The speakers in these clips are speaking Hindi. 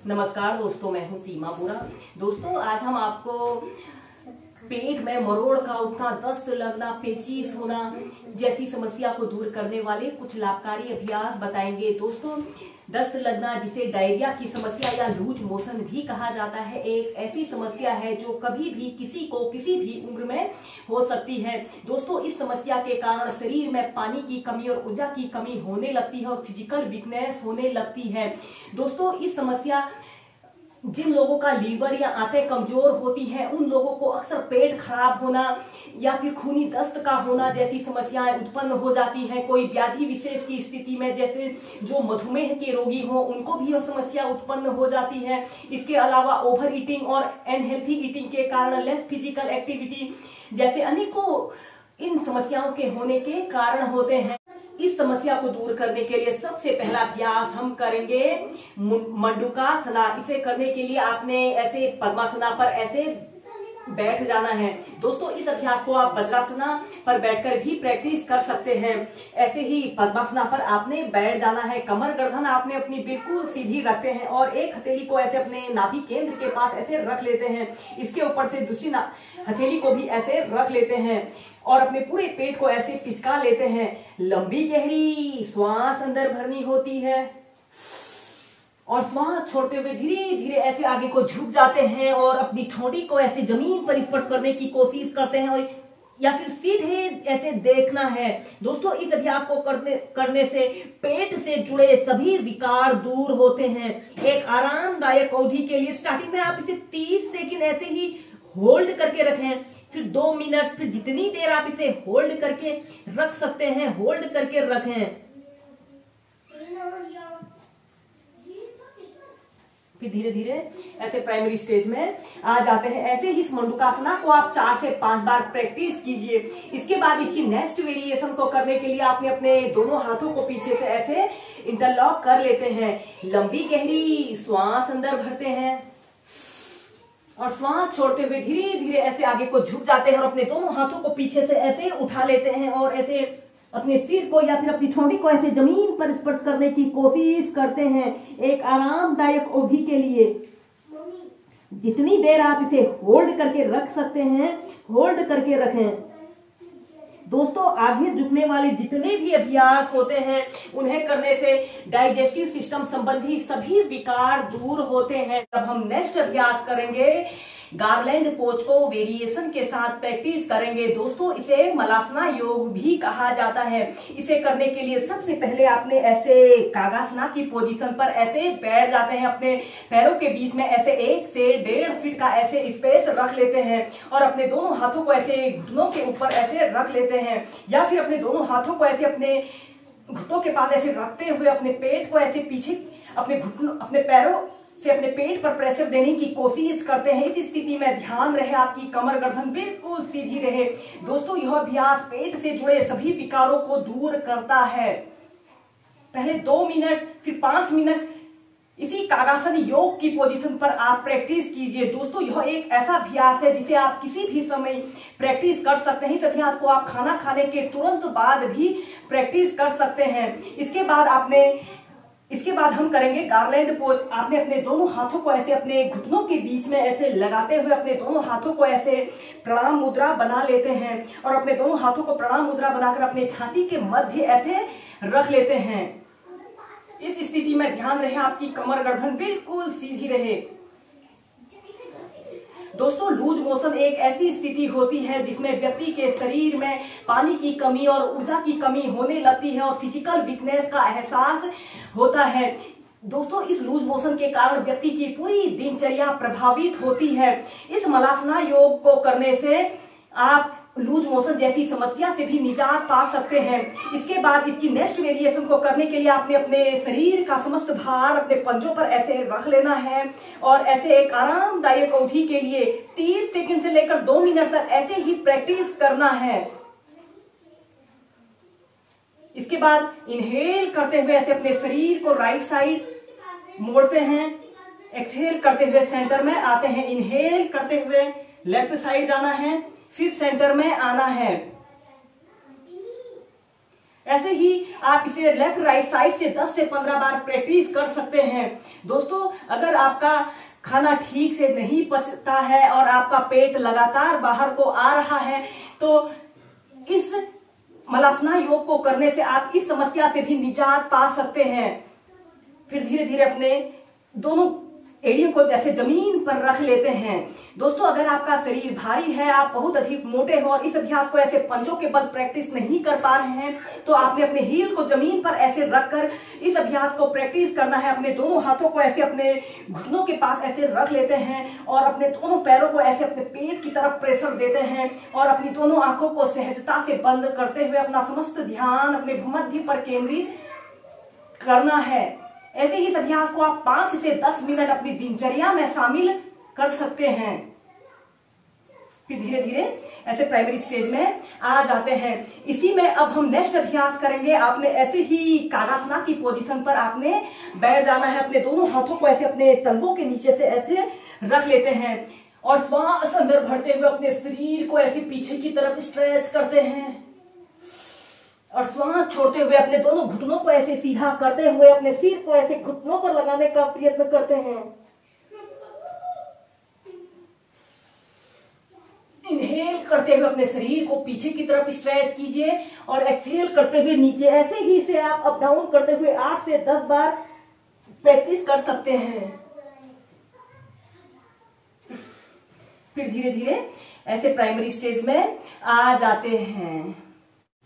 नमस्कार दोस्तों, मैं हूं सीमा बोरा। दोस्तों, आज हम आपको पेट में मरोड़ का उठना, दस्त लगना, पेचिश होना जैसी समस्या को दूर करने वाले कुछ लाभकारी अभ्यास बताएंगे। दोस्तों, दस्त लगना, जिसे डायरिया की समस्या या लूज मोशन भी कहा जाता है, एक ऐसी समस्या है जो कभी भी किसी को किसी भी उम्र में हो सकती है। दोस्तों, इस समस्या के कारण शरीर में पानी की कमी और ऊर्जा की कमी होने लगती है और फिजिकल वीकनेस होने लगती है। दोस्तों, इस समस्या जिन लोगों का लीवर या आंतें कमजोर होती हैं, उन लोगों को अक्सर पेट खराब होना या फिर खूनी दस्त का होना जैसी समस्याएं उत्पन्न हो जाती हैं। कोई व्याधि विशेष की स्थिति में, जैसे जो मधुमेह के रोगी हो, उनको भी यह समस्या उत्पन्न हो जाती है। इसके अलावा ओवर ईटिंग और अनहेल्थी ईटिंग के कारण लेस फिजिकल एक्टिविटी जैसे अनेकों इन समस्याओं के होने के कारण होते हैं। इस समस्या को दूर करने के लिए सबसे पहला अभ्यास हम करेंगे मंडूकासना। इसे करने के लिए आपने ऐसे पद्मासना पर ऐसे बैठ जाना है। दोस्तों, इस अभ्यास को आप वज्रासना पर बैठकर भी प्रैक्टिस कर सकते हैं। ऐसे ही पद्मासना पर आपने बैठ जाना है। कमर गर्दन आपने अपनी बिल्कुल सीधी रखते हैं और एक हथेली को ऐसे अपने नाभि केंद्र के पास ऐसे रख लेते हैं। इसके ऊपर से दूसरी हथेली को भी ऐसे रख लेते हैं और अपने पूरे पेट को ऐसे पिचका लेते हैं। लंबी गहरी श्वास अंदर भरनी होती है और श्वास छोड़ते हुए धीरे धीरे ऐसे आगे को झुक जाते हैं और अपनी ठोड़ी को ऐसे जमीन पर स्पर्श करने की कोशिश करते हैं और या फिर सीधे ऐसे देखना है। दोस्तों, इस अभ्यास को करने से पेट से जुड़े सभी विकार दूर होते हैं। एक आरामदायक अवधि के लिए स्टार्टिंग में आप इसे 30 सेकंड ऐसे ही होल्ड करके रखें, फिर 2 मिनट, फिर जितनी देर आप इसे होल्ड करके रख सकते हैं होल्ड करके रखें। फिर धीरे धीरे ऐसे प्राइमरी स्टेज में आ जाते हैं। ऐसे ही इस मंडूकासना को आप 4 से 5 बार प्रैक्टिस कीजिए। इसके बाद इसकी नेक्स्ट वेरिएशन को करने के लिए आपने अपने दोनों हाथों को पीछे से ऐसे इंटरलॉक कर लेते हैं। लंबी गहरी श्वास अंदर भरते हैं और श्वास छोड़ते हुए धीरे धीरे ऐसे आगे को झुक जाते हैं और अपने दोनों हाथों को पीछे से ऐसे उठा लेते हैं और ऐसे अपने सिर को या फिर अपनी ठोड़ी को ऐसे जमीन पर स्पर्श करने की कोशिश करते हैं। एक आरामदायक अवधि के लिए जितनी देर आप इसे होल्ड करके रख सकते हैं होल्ड करके रखें। दोस्तों, आगे झुकने वाले जितने भी अभ्यास होते हैं उन्हें करने से डाइजेस्टिव सिस्टम संबंधी सभी विकार दूर होते हैं। अब हम नेक्स्ट अभ्यास करेंगे, गार्लैंड पोज को वेरिएशन के साथ प्रैक्टिस करेंगे। दोस्तों, इसे मलासना योग भी कहा जाता है। इसे करने के लिए सबसे पहले आपने ऐसे कागासना की पोजीशन पर ऐसे बैठ जाते हैं। अपने पैरों के बीच में ऐसे 1 से 1.5 फीट का ऐसे स्पेस रख लेते हैं और अपने दोनों हाथों को ऐसे घुटनों के ऊपर ऐसे रख लेते हैं या फिर अपने दोनों हाथों को ऐसे अपने घुटनों के पास ऐसे रखते हुए अपने पेट को ऐसे पीछे अपने पैरों से अपने पेट पर प्रेशर देने की कोशिश करते हैं। इस स्थिति में ध्यान रहे आपकी कमर गर्दन बिल्कुल सीधी रहे। दोस्तों, यह अभ्यास पेट से जुड़े सभी विकारों को दूर करता है। पहले 2 मिनट, फिर 5 मिनट इसी कागासन योग की पोजीशन पर आप प्रैक्टिस कीजिए। दोस्तों, यह एक ऐसा अभ्यास है जिसे आप किसी भी समय प्रैक्टिस कर सकते हैं। इस अभ्यास को आप खाना खाने के तुरंत बाद भी प्रैक्टिस कर सकते हैं। इसके बाद हम करेंगे गार्लैंड पोज। आपने अपने दोनों हाथों को ऐसे अपने घुटनों के बीच में ऐसे लगाते हुए अपने दोनों हाथों को ऐसे प्रणाम मुद्रा बना लेते हैं और अपने दोनों हाथों को प्रणाम मुद्रा बनाकर अपने छाती के मध्य ऐसे रख लेते हैं। इस स्थिति में ध्यान रहे आपकी कमर गर्दन बिल्कुल सीधी रहे। दोस्तों, लूज मोशन एक ऐसी स्थिति होती है जिसमें व्यक्ति के शरीर में पानी की कमी और ऊर्जा की कमी होने लगती है और फिजिकल वीकनेस का एहसास होता है। दोस्तों, इस लूज मोशन के कारण व्यक्ति की पूरी दिनचर्या प्रभावित होती है। इस मलासना योग को करने से आप लूज मोशन जैसी समस्या से भी निजात पा सकते हैं। इसके बाद इसकी नेक्स्ट वेरिएशन को करने के लिए आपने अपने शरीर का समस्त भार अपने पंजों पर ऐसे रख लेना है और ऐसे एक आरामदायक अवधि के लिए 30 सेकंड से लेकर 2 मिनट तक ऐसे ही प्रैक्टिस करना है। इसके बाद इनहेल करते हुए ऐसे अपने शरीर को राइट साइड मोड़ते हैं। एक्सहेल करते हुए सेंटर में आते हैं। इनहेल करते हुए लेफ्ट साइड जाना है, फिर सेंटर में आना है। ऐसे ही आप इसे लेफ्ट राइट साइड से 10 से 15 बार प्रैक्टिस कर सकते हैं। दोस्तों, अगर आपका खाना ठीक से नहीं पचता है और आपका पेट लगातार बाहर को आ रहा है, तो इस मलासना योग को करने से आप इस समस्या से भी निजात पा सकते हैं। फिर धीरे धीरे अपने दोनों एड़ियों को जैसे जमीन पर रख लेते हैं। दोस्तों, अगर आपका शरीर भारी है, आप बहुत अधिक मोटे हो और इस अभ्यास को ऐसे पंजों के बल प्रैक्टिस नहीं कर पा रहे हैं, तो आपने अपने हील को जमीन पर ऐसे रखकर इस अभ्यास को प्रैक्टिस करना है। अपने दोनों हाथों को ऐसे अपने घुटनों के पास ऐसे रख लेते हैं और अपने दोनों पैरों को ऐसे अपने पेट की तरफ प्रेशर देते हैं और अपनी दोनों आंखों को सहजता से बंद करते हुए अपना समस्त ध्यान अपने भूमध्य पर केंद्रित करना है। ऐसे ही इस अभ्यास को आप 5 से 10 मिनट अपनी दिनचर्या में शामिल कर सकते हैं। फिर धीरे धीरे ऐसे प्राइमरी स्टेज में आ जाते हैं। इसी में अब हम नेक्स्ट अभ्यास करेंगे। आपने ऐसे ही कागासना की पोजीशन पर आपने बैठ जाना है। अपने दोनों हाथों को ऐसे अपने तलवों के नीचे से ऐसे रख लेते हैं और श्वास अंदर भरते हुए अपने शरीर को ऐसे पीछे की तरफ स्ट्रेच करते हैं और श्वास छोड़ते हुए अपने दोनों घुटनों को ऐसे सीधा करते हुए अपने सिर को ऐसे घुटनों पर लगाने का प्रयत्न करते हैं। इनहेल करते हुए अपने शरीर को पीछे की तरफ स्ट्रेच कीजिए और एक्सहेल करते हुए नीचे। ऐसे ही इसे आप अप डाउन करते हुए 8 से 10 बार प्रैक्टिस कर सकते हैं। फिर धीरे धीरे ऐसे प्राइमरी स्टेज में आ जाते हैं।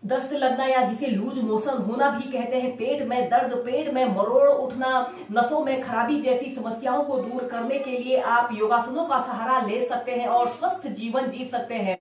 दस्त लगना या जिसे लूज मोशन होना भी कहते हैं, पेट में दर्द, पेट में मरोड़ उठना, नसों में खराबी जैसी समस्याओं को दूर करने के लिए आप योगासनों का सहारा ले सकते हैं और स्वस्थ जीवन जी सकते हैं।